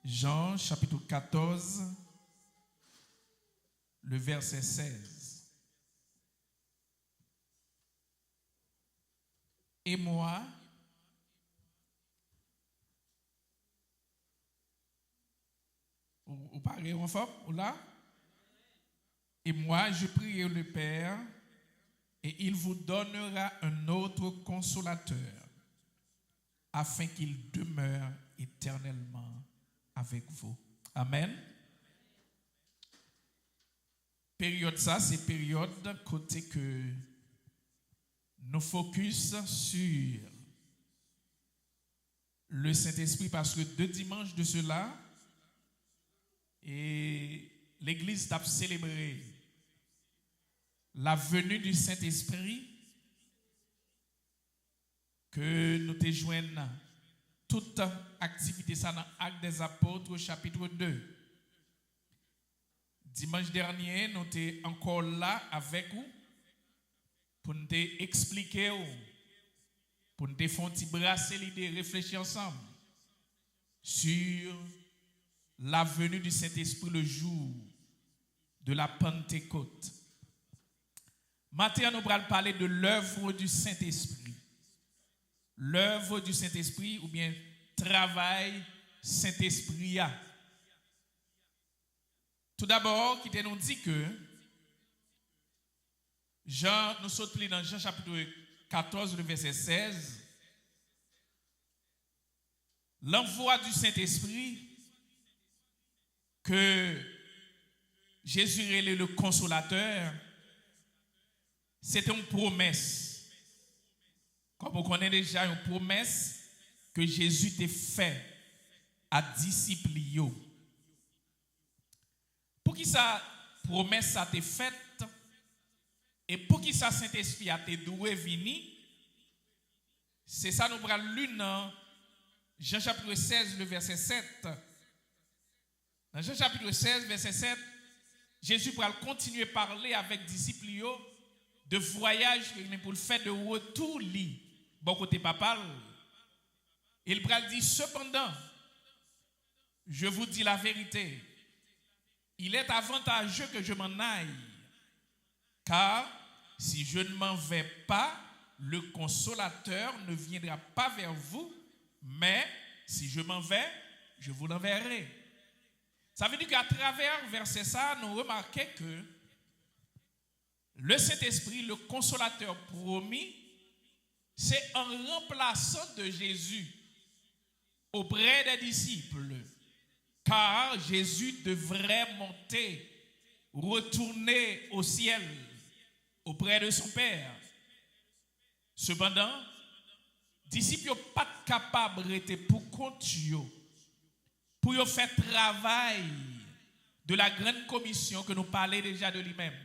Jean chapitre 14, le verset 16. Et moi, vous parlez en forme, ou là? Et moi, je prierai le Père, et il vous donnera un autre consolateur, afin qu'il demeure éternellement avec vous. Amen. Période ça, c'est période côté que nous focus sur le Saint-Esprit, parce que 2 dimanches de cela, et l'Église a célébré la venue du Saint-Esprit, que nous te joignons toute activité ça dans Actes des Apôtres chapitre 2. Dimanche dernier, nous étions encore là avec vous pour nous expliquer, pour nous faire un petit brasser l'idée, réfléchir ensemble sur la venue du Saint-Esprit le jour de la Pentecôte. Maintenant, nous allons parler de l'œuvre du Saint-Esprit. L'œuvre du Saint-Esprit ou bien travail Saint-Esprit. Tout d'abord, qui nous dit que nous sommes dans Jean chapitre 14, le verset 16. L'envoi du Saint-Esprit que Jésus est le consolateur, c'était une promesse. Comme on connaît déjà une promesse que Jésus t'a fait à disciples. Pour qui sa promesse a été faite et pour qui sa Saint-Esprit a été doué venir, c'est ça nous prenons lu dans Jean chapitre 16, le verset 7. Dans Jean chapitre 16, verset 7, Jésus va continuer à parler avec les disciples de voyage pour le faire de retour bon côté papa. Il va dire cependant, je vous dis la vérité, il est avantageux que je m'en aille, car si je ne m'en vais pas, le consolateur ne viendra pas vers vous, mais si je m'en vais, je vous l'enverrai. Ça veut dire qu'à travers verset ça, nous remarquons que le Saint-Esprit, le consolateur promis, c'est un remplaçant de Jésus auprès des disciples. Car Jésus devrait monter, retourner au ciel auprès de son Père. Cependant, les disciples ne sont pas capables de pour compte pour faire travail de la grande commission que nous parlons déjà de lui-même.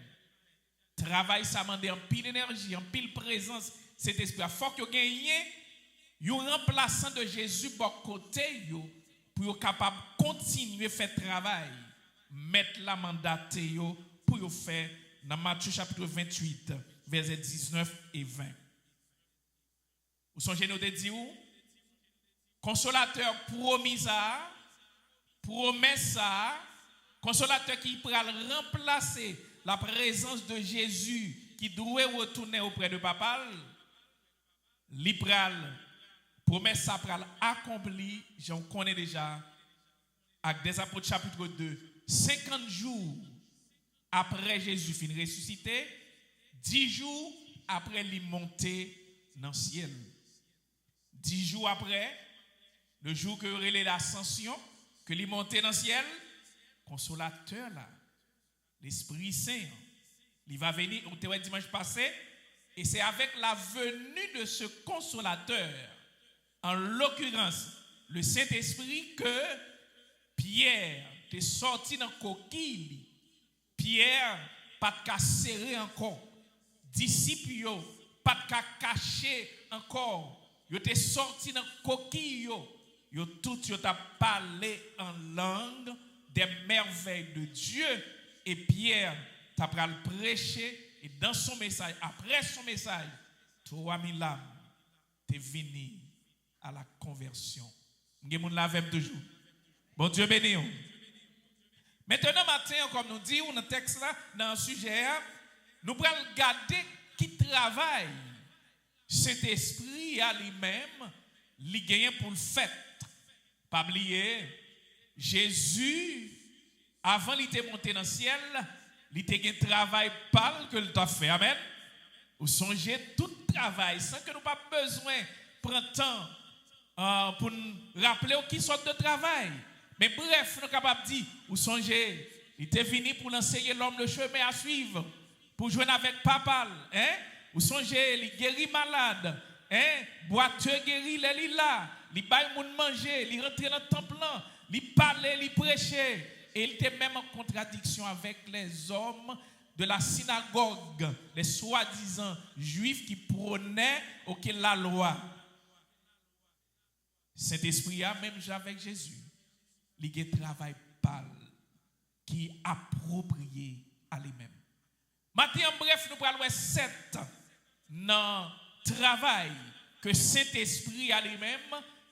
Travail, ça demande en pile énergie, en pile présence, cet esprit. Il faut que vous gagniez un remplaçant de Jésus de côté pour être capable de continuer à faire travail, mettre la mandaté pour faire dans Matthieu chapitre 28, versets 19 et 20. Vous songez nous de dire où? Consolateur promis ça, promesse ça, consolateur qui pourra remplacer la présence de Jésus qui doit retourner auprès de papa, l'ipral, promesse ça pral accompli, j'en connais déjà, avec des apôtres chapitre 2, 50 jours après Jésus fin ressuscité, 10 jours après lui monter dans le ciel. 10 jours après, le jour que relève l'ascension, que lui monter dans le ciel, consolateur là, l'Esprit Saint, il va venir, on te dit dimanche passé, et c'est avec la venue de ce consolateur, en l'occurrence, le Saint-Esprit, que Pierre est sorti dans la coquille. Pierre, pas de cas serré encore. Disciples, pas de cas caché encore. Ils étaient sortis dans la coquille. Ils tout parlé en langue des merveilles de Dieu. Et Pierre t'a prêché. Et dans son message, après son message, 3000 âmes t'es venu à la conversion. Vous avez toujours. Bon Dieu béni. Maintenant, matin, comme nous dit, dans le texte là, dans le sujet, nous allons regarder qui travaille. Cet esprit à lui-même, il gagne pour le fait. Pas oublier, Jésus, avant il était monté dans le ciel, il était un travail pâle que il t'a fait. Amen. Vous songez tout travail sans que nous pas besoin de prendre temps pour nous rappeler qui sort de travail. Mais bref, nous sommes capables de dire, vous songez, il était venu pour enseigner l'homme le chemin à suivre, pour jouer avec papa. Hein? Vous songez, il guérit malade, hein? Boiteux guérit, il est là, il baille moun manger, il rentre dans le temple, il parlait, il prêchait. Et il était même en contradiction avec les hommes de la synagogue, les soi-disant juifs qui prônaient la loi. Saint-Esprit a même avec Jésus. Il y a un travail pâle qui est approprié à lui-même. Maintenant, en bref, nous parlons 7 dans le travail que Saint-Esprit à lui-même,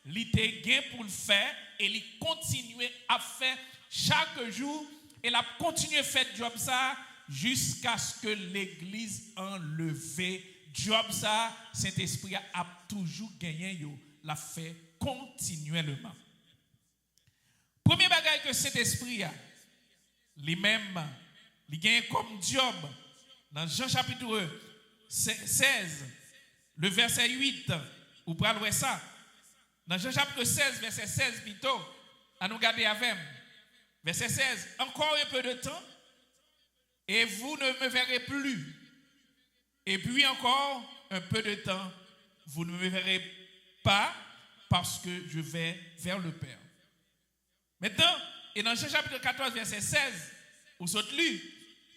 il était pour le faire et il continue à faire chaque jour et il a continué à faire job ça jusqu'à ce que l'Église enlève job ça. Saint-Esprit a toujours gagné, l'a fait continuellement. Premier bagage que cet esprit a, lui-même, il gagne comme job dans Jean chapitre 16, le verset 8, vous pouvez voir ça. Dans Jean chapitre 16, verset 16 plutôt, à nous garder avec. Verset 16, encore un peu de temps, et vous ne me verrez plus. Et puis encore un peu de temps, vous ne me verrez pas parce que je vais vers le Père. Maintenant, et dans Jean chapitre 14, verset 16, vous saute lu,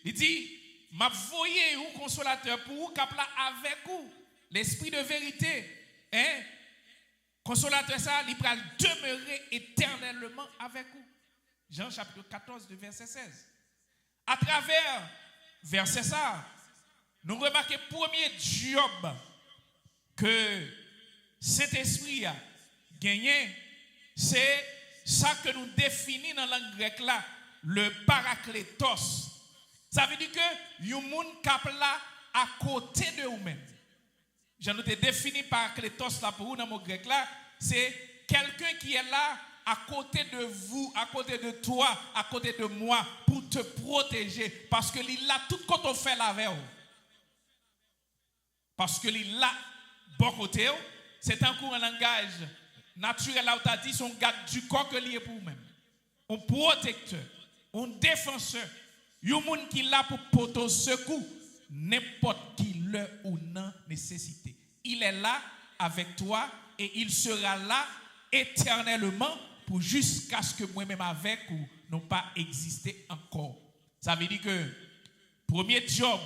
il dit, m'a voyé ou consolateur pour vous, cap là avec vous, l'esprit de vérité, hein? Consolateur ça, il va demeurer éternellement avec vous. Jean chapitre 14, verset 16. À travers verset ça, nous remarquons le premier job que Saint-Esprit a gagné, c'est ça que nous définissons dans la langue grecque là, le parakletos. Ça veut dire que yon moun kap là à côté de vous-même. Je nous ai défini parakletos là pour vous dans le mot grec là, c'est quelqu'un qui est là à côté de vous, à côté de toi, à côté de moi pour te protéger parce que il a tout quand on fait la avec vous. Parce que il a bon côté, c'est un cours en langage naturel là où tu as dit son garde du corps que lié pour vous-même. Un protecteur, un défenseur, un monde qui est là pour porter secours n'importe qui le ou non nécessité. Il est là avec toi et il sera là éternellement pour jusqu'à ce que moi-même avec ou n'ont pas existé encore. Ça veut dire que premier job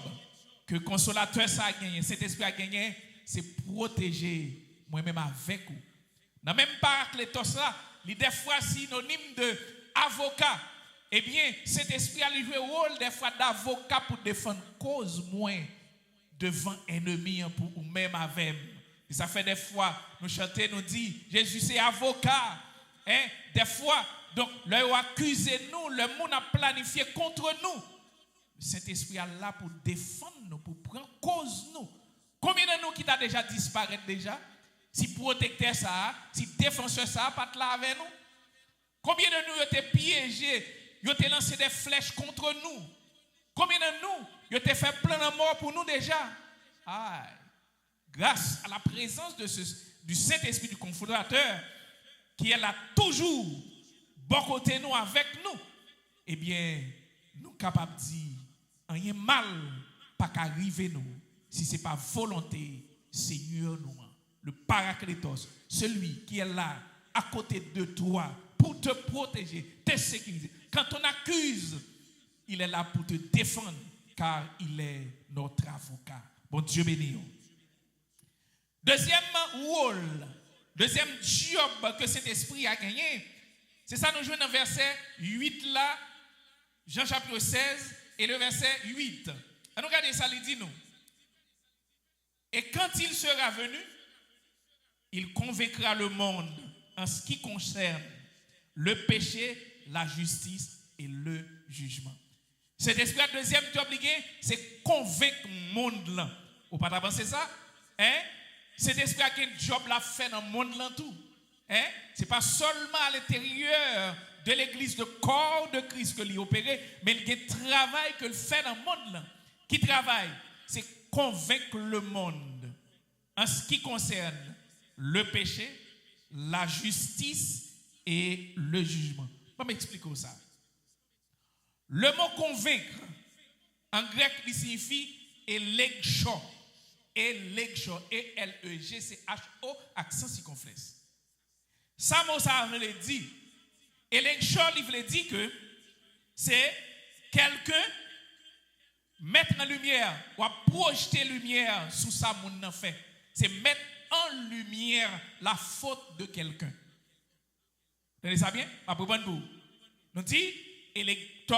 que consolateur ça a gagné, cet esprit a gagné, c'est protéger moi-même avec vous. Dans même parakletos là, il des fois synonyme de avocat. Eh bien, cet esprit a joué le rôle des fois d'avocat pour défendre cause moins devant ennemi pour ou même avec. Et ça fait des fois nous chanter nous dit Jésus c'est avocat. Hein? Des fois donc le accuse nous, le monde a planifié contre nous. Le Saint-Esprit est là pour défendre nous, pour prendre cause nous. Combien de nous qui t'a déjà disparu déjà? Si protecteur ça, si défenseur ça, pas là avec nous. Combien de nous étaient piégés, ils ont lancé des flèches contre nous. Combien de nous, ils ont fait plein de morts pour nous déjà. Aïe. Grâce à la présence du Saint-Esprit du Confortateur, qui est là toujours, bon côté nous, avec nous, eh bien, nous sommes capables de dire, rien mal pas qu'arriver nous, si ce n'est pas volonté, Seigneur nous. Le Parakletos, celui qui est là, à côté de toi, pour te protéger, te sécuriser. Quand on accuse, il est là pour te défendre, car il est notre avocat. Bon Dieu béni. Deuxième rôle, deuxième job que cet esprit a gagné, c'est ça nous jouons dans le verset 8 là, Jean chapitre 16 et le verset 8. Alors regardez ça, il dit nous. Et quand il sera venu, il convaincra le monde en ce qui concerne le péché, la justice et le jugement. Cet esprit, le deuxième job, c'est convaincre le monde là. Ou pas penser ça? Hein? Cet esprit a un job là fait dans le monde là tout. Hein? Ce n'est pas seulement à l'intérieur de l'église, de corps de Christ que l'il opéré, mais il y a un travail que le fait dans le monde là. Qui travaille? C'est convaincre le monde en ce qui concerne le péché, la justice et le jugement. Je vais m'expliquer ça. Le mot convaincre, en grec, il signifie élegcho. Élegcho, E-L-E-G-C-H-O, accent circonflexe. Ça, mot, ça veut dire. Élegcho, il veut dire que c'est quelqu'un mettre en lumière ou projeter lumière sous ça, mon fait. C'est mettre en lumière la faute de quelqu'un. Vous entendez ça bien? Après, bon, nous dit électos,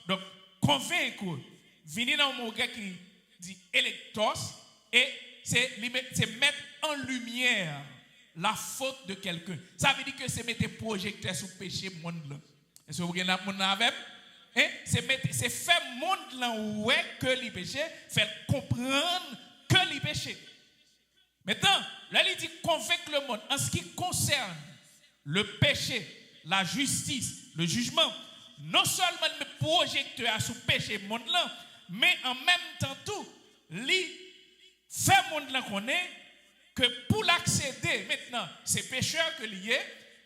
donc convaincre. Venez dans le mot grec qui dit électos, et c'est mettre en lumière la faute de quelqu'un. Ça veut dire que c'est mettre projecteur sur le péché monde là. Est-ce que vous regardez le monde avec? C'est faire monde là ouais que les péchés, faire comprendre que les péchés. Maintenant, là il dit convaincre le monde en ce qui concerne le péché, la justice, le jugement. Non seulement le projecteur sur le péché monde là, mais en même temps tout, lui fait monde là qu'on est que pour l'accéder maintenant, c'est pécheur que lié.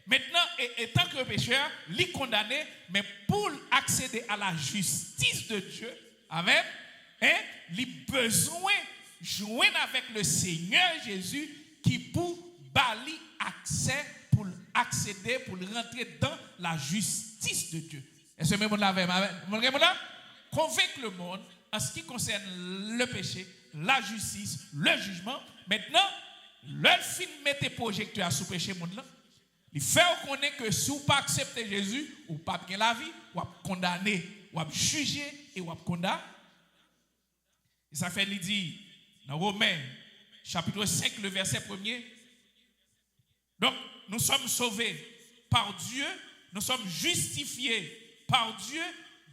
Maintenant, étant que pécheur, lui condamné, mais pour accéder à la justice de Dieu, amen, il a besoin de joindre avec le Seigneur Jésus qui pour bali accès pour accéder, pour rentrer dans la justice de Dieu. Est-ce que même on l'avait? Convaincre le monde en ce qui concerne le péché, la justice, le jugement. Maintenant, leur film mettez projecteur sur le péché monde là. Il fait reconnaître que si vous ne pas accepter Jésus, vous ne pas bien la vie, vous condamner, vous juger et vous condamner. Et ça fait, il dit, dans Romains, chapitre 5, le verset 1er. Donc, nous sommes sauvés par Dieu, nous sommes justifiés par Dieu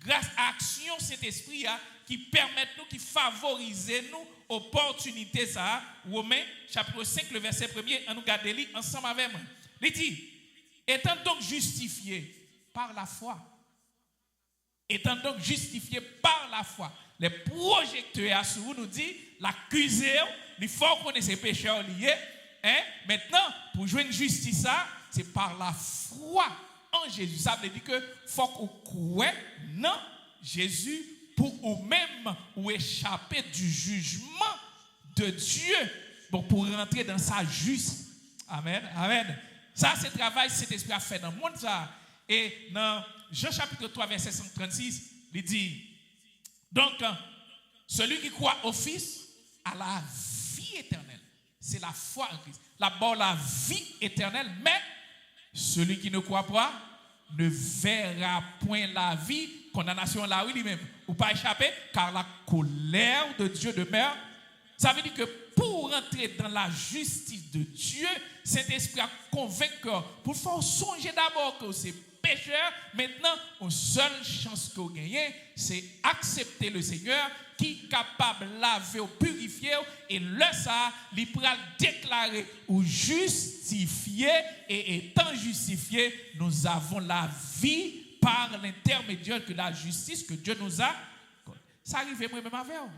grâce à l'action de cet esprit qui permet nous, qui favorise nous, opportunité ça. Romains, chapitre 5, le verset 1er, on nous garde ensemble avec moi. Il dit, étant donc justifié par la foi, étant donc justifié par la foi, les projecteurs sur vous nous dit, l'accuser, il faut qu'on ait ses pécheurs liés. Maintenant, pour jouer une justice, c'est par la foi en Jésus. Ça veut dire que faut qu'on croit non Jésus pour vous-même ou échapper du jugement de Dieu pour rentrer dans sa justice. Amen. Amen. Ça, c'est le travail que cet esprit a fait dans le monde. Ça. Et dans Jean chapitre 3, verset 136, il dit, donc, celui qui croit au Fils a la vie éternelle. C'est la foi en Christ. Là-bas, la vie éternelle, mais celui qui ne croit pas ne verra point la vie, condamnation là, oui, lui-même. Ou pas échapper, car la colère de Dieu demeure. Ça veut dire que pour entrer dans la justice de Dieu, cet esprit a convaincu pour faire songer d'abord que c'est pécheur. Maintenant, une seule chance que vous gagnez, c'est accepter le Seigneur qui est capable de laver ou purifier. Et là, ça, il pourra déclarer ou justifier. Et étant justifié, nous avons la vie par l'intermédiaire de la justice que Dieu nous a. Ça arrive moi-même avec vous.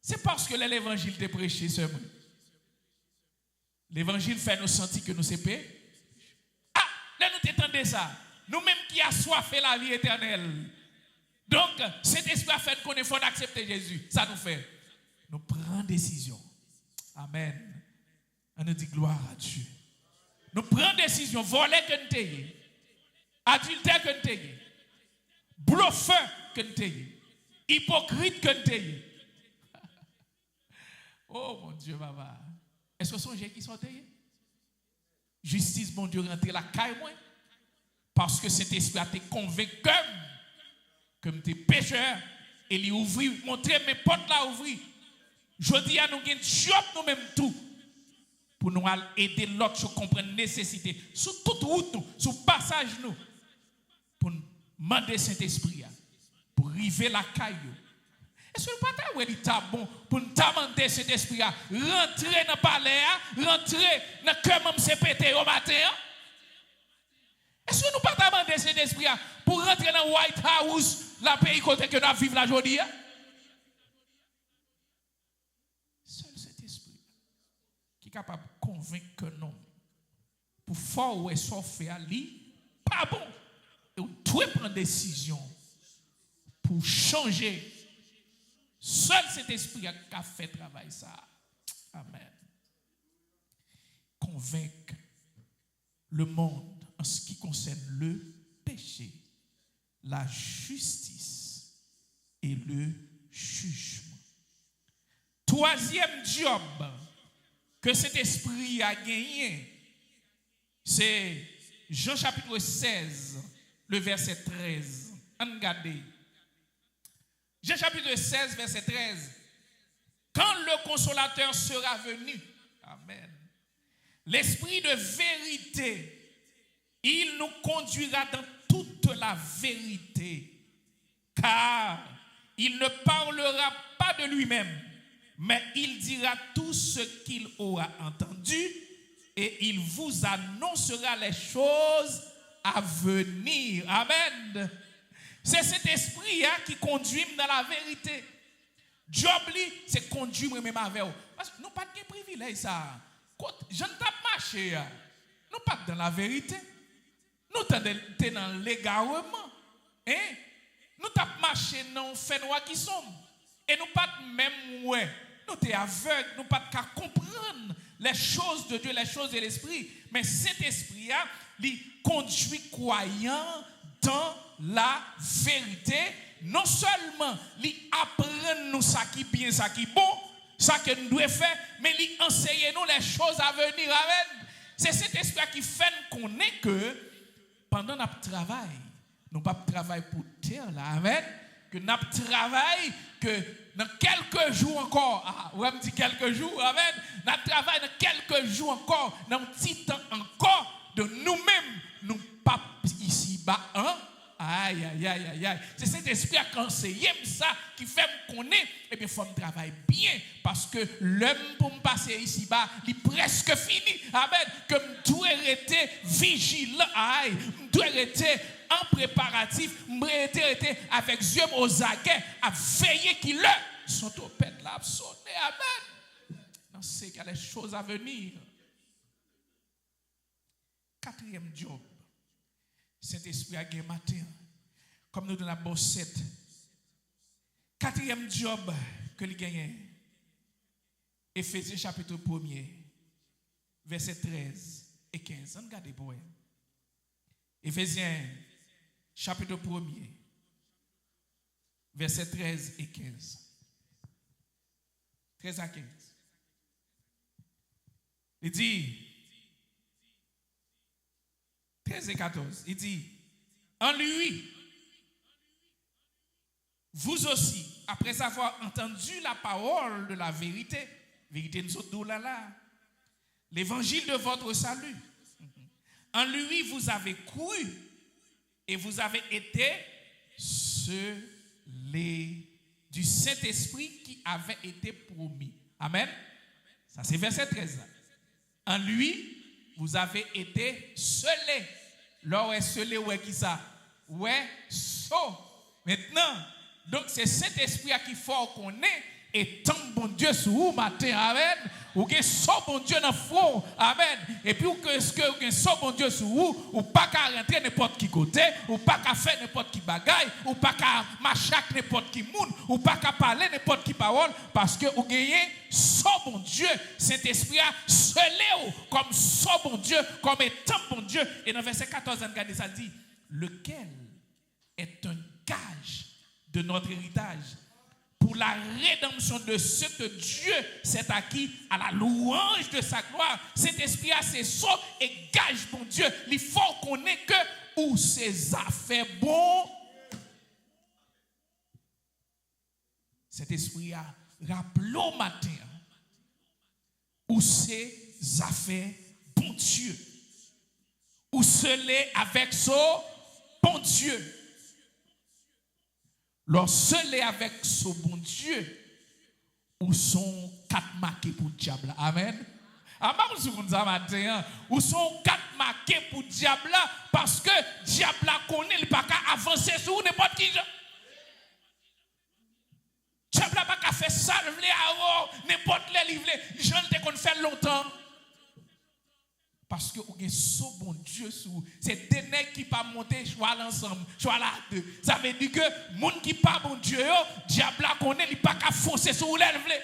C'est parce que l'évangile est prêché seulement. L'évangile fait nous sentir que nous sommes pécheurs. Ah, là nous t'entendons ça. Nous-mêmes qui avons soif la vie éternelle. Donc, cet esprit a fait qu'on est fort d'accepter Jésus. Ça nous fait. Nous prenons décision. Amen. On nous dit gloire à Dieu. Nous prenons décision. Voler que nous t'ayons. Adultère que nous t'ayons. Bluffeur que nous t'ayons. Hypocrite que nous t'ayons. Oh mon Dieu, papa. Est-ce que ce sont gens qui sont taillés? Justice, mon Dieu, rentrer la caille, moi. Parce que cet esprit a été convaincu comme tu es pécheur. Et il ouvrit, montrer mes portes là, ouvrir. Je dis à nous, nous job nous-mêmes tout. pour nous aider l'autre à comprendre la nécessité. Sous toute route, sous passage, nous, pour nous demander Saint-Esprit, pour arriver la caille. Est-ce que nous ne pouvons pas bon pour nous demander Saint-Esprit, rentrer dans le palais, rentrer dans le cœur même CPT au matin? Est-ce que nous ne pouvons pas demander Saint-Esprit pour rentrer dans le White House, la pays côté que nous vivons la journée? Seul cet esprit qui est capable de convaincre que non, pour faire ou est fait à lui, pas bon. Et vous devez prendre une décision pour changer. Seul cet esprit qui a fait travail ça. Amen. Convaincre le monde en ce qui concerne le péché, la justice et le jugement. Troisième job que cet esprit a gagné, c'est Jean chapitre 16, le verset 13. Regardez. Jean chapitre 16, verset 13. Quand le consolateur sera venu, amen, l'esprit de vérité, il nous conduira dans toute la vérité, car il ne parlera pas de lui-même, mais il dira tout ce qu'il aura entendu et il vous annoncera les choses à venir. Amen. C'est cet esprit qui conduit dans la vérité. Job, c'est conduire même avec vous. Parce que nous n'avons pas de privilège. Ça. Je ne tape marché. Nous pas dans la vérité. Nous sommes dans l'égarement. Hein? Nous tape marché dans le fait qui sommes. Et nous pas même ouais. Nous sommes aveugles. Nous pas qu'à comprendre les choses de Dieu, les choses de l'esprit. Mais cet esprit il conduit croyant dans la vérité. Non seulement il apprend nous ça qui est bien, ça qui est bon, ça que nous devons faire, mais il enseigne nous les choses à venir. Amen. C'est cet esprit qui fait qu'on est que pendant notre travail, nous ne pas travailler pour terre là, amen. Que notre travail, que dans quelques jours encore, on me dit quelques jours, amen. Notre travail dans quelques jours encore, dans un petit temps encore, de nous-mêmes, nous pas ici bas, hein? Aïe, aïe, aïe, aïe, aïe. C'est cet esprit qui a conseillé ça, qui fait qu'on est, et bien, il faut travailler bien, parce que l'homme pour me passer ici bas, il est presque fini. Amen. Que je dois rester vigilant, aïe, je dois rester en préparatif, je dois rester avec yeux aux aguets, à veiller qu'il sont au pète là, à sonner. Amen. On sait qu'il y a des choses à venir. Quatrième job. Saint-Esprit a gagné matin, comme nous dans la bossette. Quatrième job que il gagne. Éphésiens chapitre 1er, verset 13 et 15. Regardez pour vous. Éphésiens chapitre 1er, verset 13 et 15. 13 à 15. Il dit, 13 et 14, il dit, en lui, vous aussi, après avoir entendu la parole de la vérité nous sommes là, l'évangile de votre salut, en lui vous avez cru et vous avez été scellés du Saint-Esprit qui avait été promis. Amen. Ça c'est verset 13. En lui, vous avez été scellés. Là, est scellé, ouais, qui ça? Ouais, so. Maintenant, donc c'est cet esprit qui faut qu'on est et tant bon Dieu sur vous matin, amen. Ou que so bon Dieu dans le front, amen. Et puis, ou que so bon Dieu sur vous, ou pas qu'à rentrer n'importe qui côté, ou pas qu'à faire n'importe qui bagaille, ou pas qu'à marcher n'importe qui monde, ou pas qu'à parler n'importe qui parole, parce que vous gagnez so bon Dieu, cet esprit a scellé comme so bon Dieu, comme étant bon Dieu. Et dans verset 14, regardez ça dit, lequel est un gage de notre héritage pour la rédemption de ce que Dieu s'est acquis à la louange de sa gloire. Cet esprit a ses sauts et gage, bon Dieu. Il faut qu'on ait que où ses affaires bon. Cet esprit a rappelé au matin où c'est affaires, bon Dieu. Ou seul avec son bon Dieu. Lorsque avec son bon Dieu, ou sont quatre marqués pour le diable. Amen. Ou sont quatre marqués pour le diable parce que le diable connaît le pas qu'à avancer sur n'importe qui. Le diable n'a pas qu'à faire ça, n'importe les livres. Je ne te connais fait longtemps. Parce que vous avez ce bon Dieu sous. C'est des nègres qui ne pas monter, choix l'ensemble, choix là deux. Ça veut dire que les gens qui ne pas bon Dieu, le diable connaît, il n'a pas qu'à foncer sur les livres.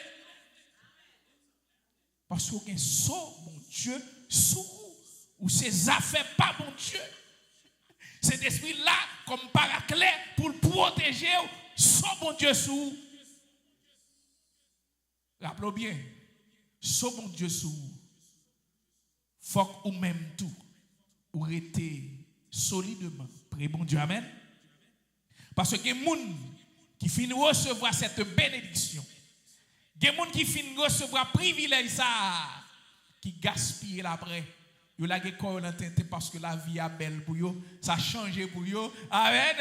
Parce que vous avez ce bon Dieu sous vous. Ou ces affaires pas bon Dieu. Cet esprit-là, comme paraclet, pour le protéger, son bon Dieu sous vous. Rappelez bien, son bon Dieu sous vous. Faut que ou même tout, ou rester solidement près bon Dieu. Amen. Parce que les gens qui finissent recevoir cette bénédiction, les gens qui finissent recevoir privilège ça, qui gaspillent l'après. Yo la ge koyo nan tente parce que la vie est belle pour yo, ça a changé pour yo. Amen.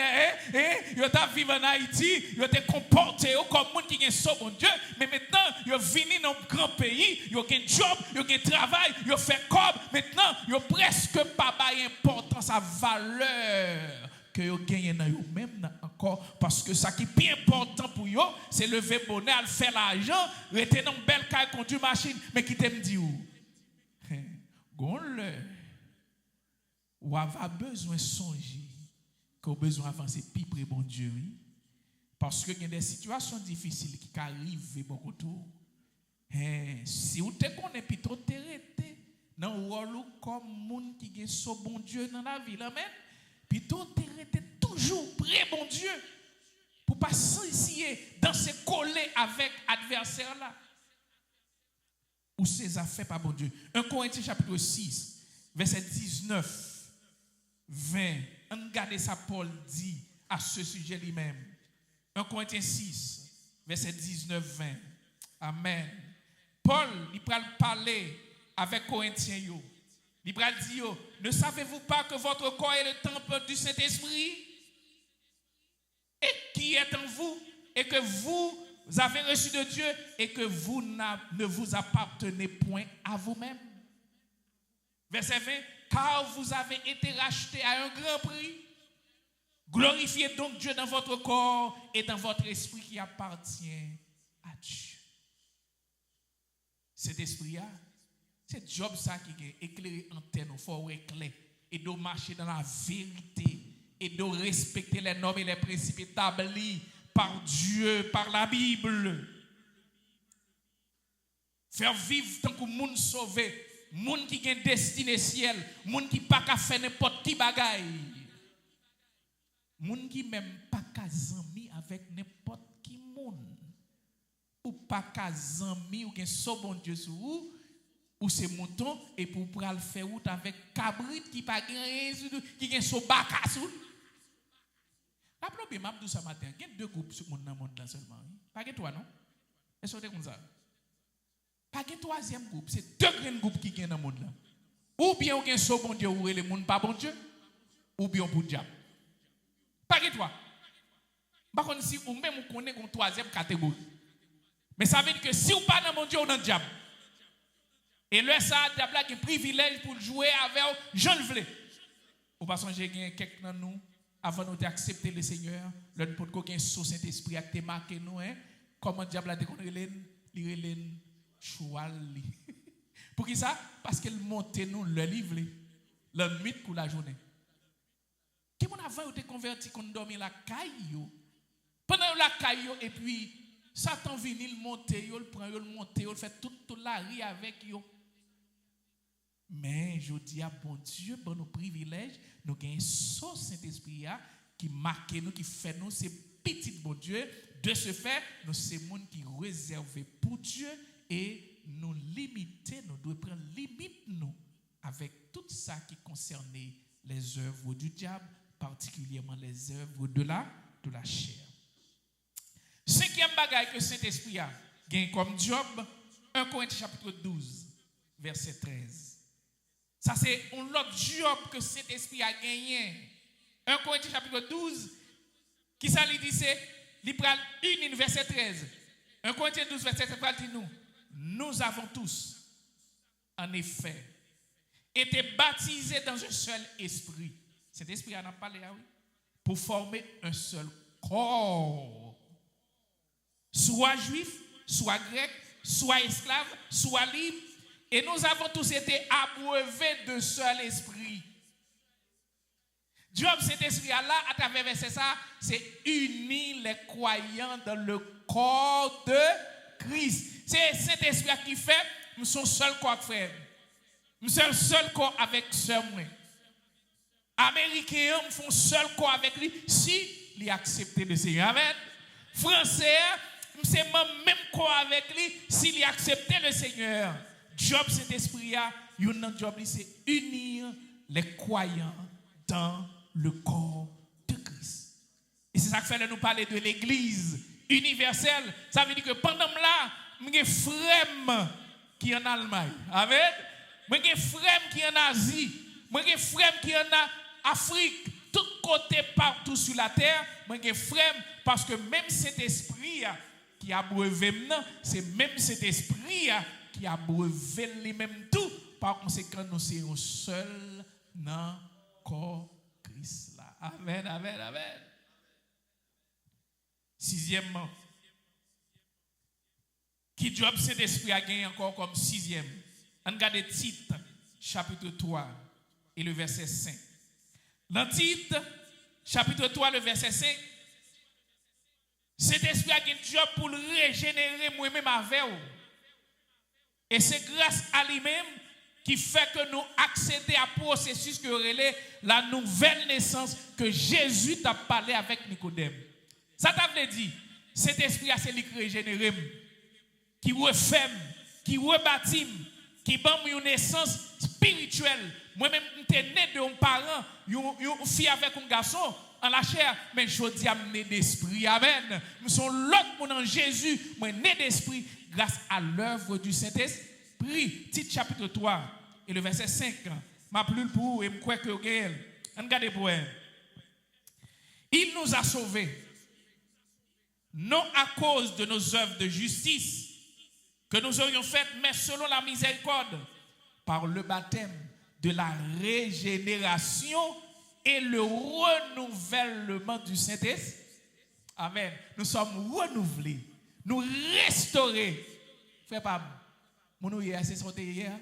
Yo ta vivre en Haïti, yo te comporté comme monde qui gen so bon Dieu, mais maintenant yo vini dans un grand pays, yo gen job, yo gen travail, yo fait comme maintenant yo presque pas ba importance à valeur que yo gagne dans yo même encore parce que ça qui est bien important pour yo, c'est lever bonheur, faire l'argent, rester dans une belle caille conduire machine, mais qui t'aime dit où ou avoir besoin de songer qu'on a besoin d'avancer plus près bon Dieu parce que il y a des situations difficiles qui arrivent beaucoup tout si vous te connaissez plutôt t'arrêter dans le rôle comme monde qui est so bon Dieu dans la vie amen plutôt t'arrêter toujours près bon Dieu pour pas s'ensier dans ce coller avec adversaire là ou ses affaires par bon Dieu. 1 Corinthiens chapitre 6, verset 19, 20. On regarde ça, Paul dit à ce sujet lui-même. 1 Corinthiens 6, verset 19, 20. Amen. Paul, il va parler avec Corinthiens. Il va dire, ne savez-vous pas que votre corps est le temple du Saint-Esprit et qui est en vous et que vous avez reçu de Dieu et que vous ne vous appartenez point à vous-même. Verset 20. Car vous avez été rachetés à un grand prix. Glorifiez donc Dieu dans votre corps et dans votre esprit qui appartient à Dieu. Cet esprit-là, c'est job ça qui est éclairé antenne, il faut éclairer et de marcher dans la vérité et de respecter les normes et les principes établis par Dieu, par la Bible. Faire vivre tant que monde sauvé, monde qui a une destinée ciel, monde qui pas qu'à faire n'importe qui bagaille. Monde qui même pas qu'à zami avec n'importe qui monde. Ou pas qu'à zami ou gen so bon Dieu sur vous, ou c'est mouton et pour pral faire route avec cabrit qui pas rien qui gen so baka sou. La problème, je dis ce matin, il y a deux groupes dans le monde là seulement. Pas que toi, non? Est-ce que vous êtes comme ça? Pas que troisième groupe, c'est deux grands groupes qui sont dans le monde là. Ou bien vous avez un bon Dieu ou le monde pas bon Dieu, ou bien pour le diable. Pas que toi. Par contre, si vous même vous connaissez une troisième catégorie. Mais ça veut dire que si vous pas dans mon Dieu ou dans le diable, et le ça, le diable a un privilège pour jouer avec Jean le voulait. Ou pas songer qu'il y a quelqu'un dans nous. Avant nous d'accepter le Seigneur, le pot qu'aucun sous Saint-Esprit a été marqué nous, comment diable a dit qu'on relève chouali. Pour qui ça? Parce qu'il monte nous le livre, le mythe pour la journée. Qui mon avant été converti qu'on dormit la caillou. Pendant la caillou et puis Satan vient il monte, il prend, il monte, il fait toute la rie avec yo. Mais je dis à bon Dieu, bon nos privilèges, nous avons un Saint-Esprit qui marque nous, qui fait nous ces petits bon Dieu. De ce fait, nous sommes des gens qui réservés pour Dieu et nous limiter, nous devons prendre limite nous avec tout ça qui concerne les œuvres du diable, particulièrement les œuvres de la chair. Cinquième bagaille que Saint-Esprit a gagné comme job, 1 Corinthiens chapitre 12. verset 13. Ça, c'est un autre job que cet esprit a gagné. 1 Corinthiens chapitre 12, qui ça lui dit, c'est, il prend une verset 13. 1 Corinthiens 12, verset 13, il dit nous avons tous, en effet, été baptisés dans un seul esprit. Cet esprit en a parlé, oui, pour former un seul corps. Soit juif, soit grec, soit esclave, soit libre. Et nous avons tous été abreuvés de seul esprit. Job, cet esprit-là, à travers verset ça, c'est unir les croyants dans le corps de Christ. C'est cet esprit qui fait, nous sommes seul corps, frère. Nous sommes seul corps avec sœur. Américains font seul corps avec lui si il accepte le Seigneur. Amen. Français, c'est même corps avec lui s'il accepte le Seigneur. Job, cet esprit-là, un job, c'est unir les croyants dans le corps de Christ. Et c'est ça que fait nous parler de l'église universelle. Ça veut dire que pendant là, j'ai frère qui est en Allemagne. Amen. J'ai frère qui est en Asie. J'ai frère qui est en Afrique. Tout côté, partout sur la terre. J'ai frère parce que même cet esprit qui a brevé maintenant, c'est même cet esprit qui a brevé lui-même tout. Par conséquent, nous sommes un seul dans le corps Christ là. Amen, amen, amen. Sixièmement, qui Job cet esprit a gagné encore comme sixième. On regarde Tite, chapitre 3 et le verset 5. Dans Tite, chapitre 3, le verset 5, cet esprit a gagné Job pour le régénérer moi-même avec vous. Et c'est grâce à lui-même qui fait que nous accédons à processus que relève la nouvelle naissance que Jésus t'a parlé avec Nicodème. Ça t'a dit, cet esprit a celui qui régénère, qui refait, qui rebâtit, qui donne une naissance spirituelle. Moi-même, j'étais né de un parent, une fille avec un garçon en la chair, mais je dis amené d'esprit. Amen. Nous sommes l'autre monde en Jésus, moi né d'esprit grâce à l'œuvre du Saint-Esprit. Tite chapitre 3 et le verset 5. Ma plus pour et me crois que elle. Regardez pour elle. Il nous a sauvés, non à cause de nos œuvres de justice que nous aurions faites, mais selon la miséricorde, par le baptême de la régénération et le renouvellement du Saint-Esprit. Amen. Nous sommes renouvelés, nous restaurés. Frère Pab, mon hier, c'est sauté hier.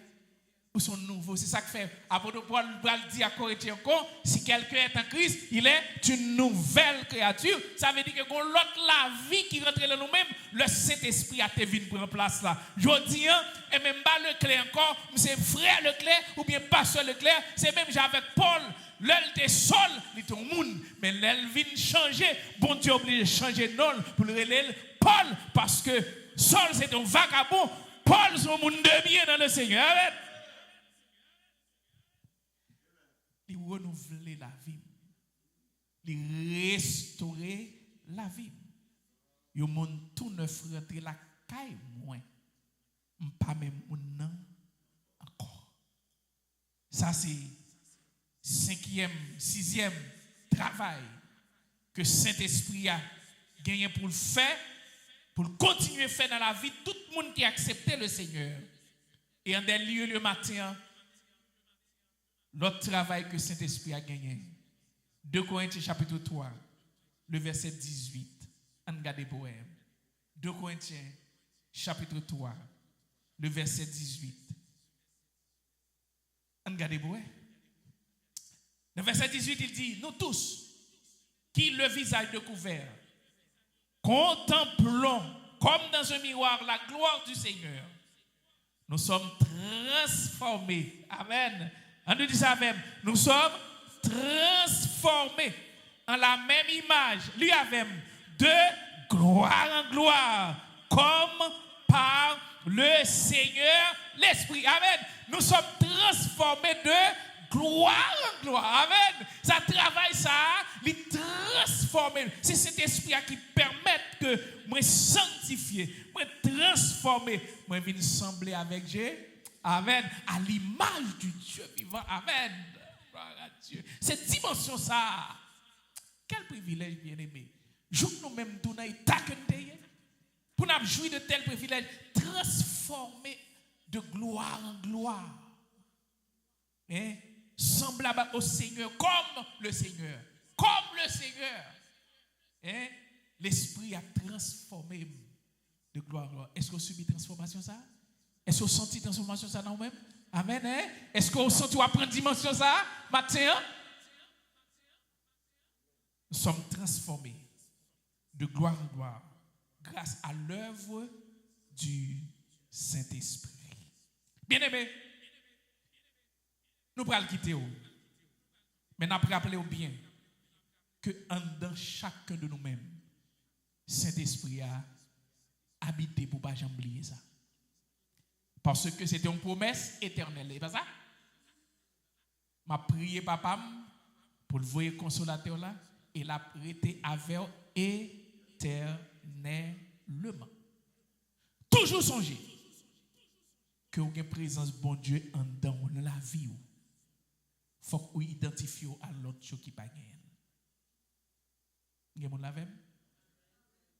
Ou sont nouveaux. C'est ça que fait. Apôtre Paul dit à Corinthiens encore, si quelqu'un est en Christ, il est une nouvelle créature. Ça veut dire que quand l'autre la vie qui rentre dans nous-mêmes, le Saint-Esprit a été venu prendre place là. Je dis, et même pas Leclerc encore, c'est frère Leclerc ou bien pasteur Leclerc, c'est même avec Paul. L'elle était seul, il était au monde, mais l'elle vient changer. Bon Dieu obligé de changer de nom pour le relayer Paul, parce que Saul c'est un vagabond, Paul c'est un monde de bien dans le Seigneur. Amen. Il renouveler la vie, il restaurer la vie. Il monde tout neuf rentrer la caille moins, pas même un encore. Ça c'est sixième travail que Saint-Esprit a gagné pour le faire, pour le continuer à faire dans la vie tout le monde qui a accepté le Seigneur. Et en des lieux le matin. L'autre travail que Saint-Esprit a gagné. 2 Corinthiens chapitre 3, le verset 18. On regarde poème. 2 Corinthiens chapitre 3, le verset 18. On regarde poème. Le verset 18, il dit, nous tous, qui le visage découvert, contemplons comme dans un miroir la gloire du Seigneur, nous sommes transformés. Amen. On nous dit ça même. Nous sommes transformés en la même image, lui avec de gloire en gloire, comme par le Seigneur l'Esprit. Amen. Nous sommes transformés de gloire en gloire. Amen. Ça travaille ça, il transforme. C'est cet esprit qui permet que moi sanctifier, moi transformer, moi venir sembler avec Amen. À l'image du Dieu vivant. Amen. Gloire à Dieu. Cette dimension, ça, quel privilège, bien-aimé. Joue nous-mêmes tout dans l'état que nous sommes. Pour nous jouir de tels privilèges, transformer de gloire en gloire. Hein? Semblable au Seigneur, comme le Seigneur. Comme le Seigneur. Hein? L'Esprit a transformé de gloire en gloire. Est-ce qu'on subit transformation ça? Est-ce qu'on senti transformation ça dans nous-mêmes? Amen. Hein? Est-ce qu'on senti ou prendre dimension ça matin? Nous sommes transformés de gloire en gloire grâce à l'œuvre du Saint-Esprit. Bien-aimés, nous allons le quitter. Mais nous allons rappeler bien que dans chacun de nous-mêmes, Saint-Esprit a habité pour ne pas jamais oublier ça. Parce que c'était une promesse éternelle. C'est pas ça? Je prié papa pour le voir consolateur là et l'a prêté avec éternellement. Toujours songer que vous avez une présence bon Dieu en dans la vie. Il faut que vous identifiez à l'autre chose qui n'est pas gagne. Vous avez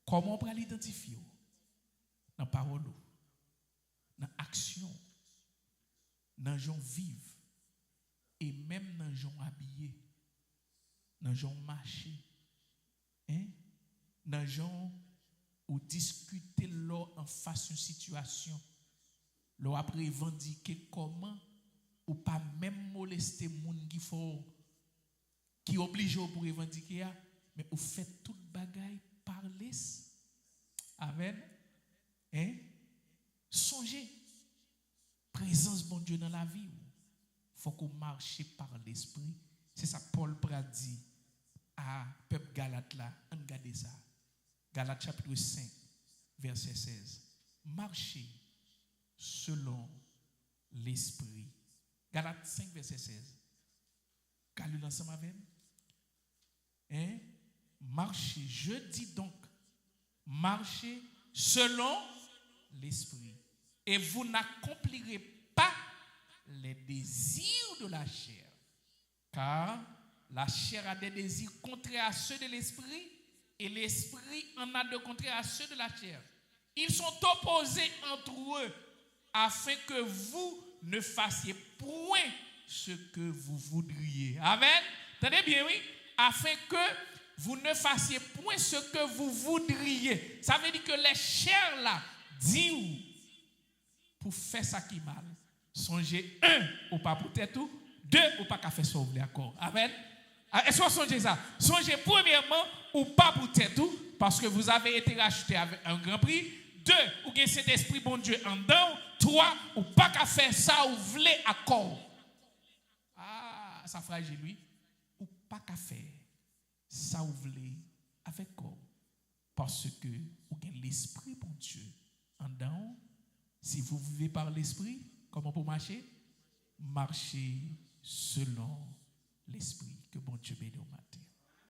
comment on peut l'identifier? Dans la parole, dans l'action, dans les gens vivent, et même dans les gens habillés, dans les gens marchés, hein? Dans les gens où discuter là en face d'une situation, là après revendiquer comment, ou pas même molester les gens qui obligent pour revendiquer, mais vous faites toute bagaille parler. Amen. Hein? Songez. Présence bon Dieu dans la vie. Il faut qu'on marche par l'esprit. C'est ça Paul dit à peuple Galate là. Regardez ça. Galate chapitre 5, verset 16. Marchez selon l'esprit. Galate 5, verset 16. Calule ensemble avec. Hein? Marchez. Je dis donc, marchez selon l'esprit. Et vous n'accomplirez pas les désirs de la chair. Car la chair a des désirs contraires à ceux de l'esprit et l'esprit en a de contraires à ceux de la chair. Ils sont opposés entre eux afin que vous ne fassiez point ce que vous voudriez. Amen. Tenez bien, oui. Afin que vous ne fassiez point ce que vous voudriez. Ça veut dire que les chairs là, disent pour faire ça qui mal. Songez, un, ou pas pour tête tout, deux, ou pas qu'à faire sauver encore. Amen. Est-ce que vous songez ça? Songez premièrement, ou pas pour tête tout, parce que vous avez été racheté avec un grand prix. Deux, ou bien cet esprit bon Dieu en dedans. Trois, ou pas qu'à faire ça, ou voulez accord. Ah, ça fragile lui. Ou pas qu'à faire ça, ou voulez avec quoi? Parce que ou bien l'esprit bon Dieu en dedans. Si vous vivez par l'esprit, comment pour marcher? Marchez selon l'esprit. Que bon Dieu bénisse au matin.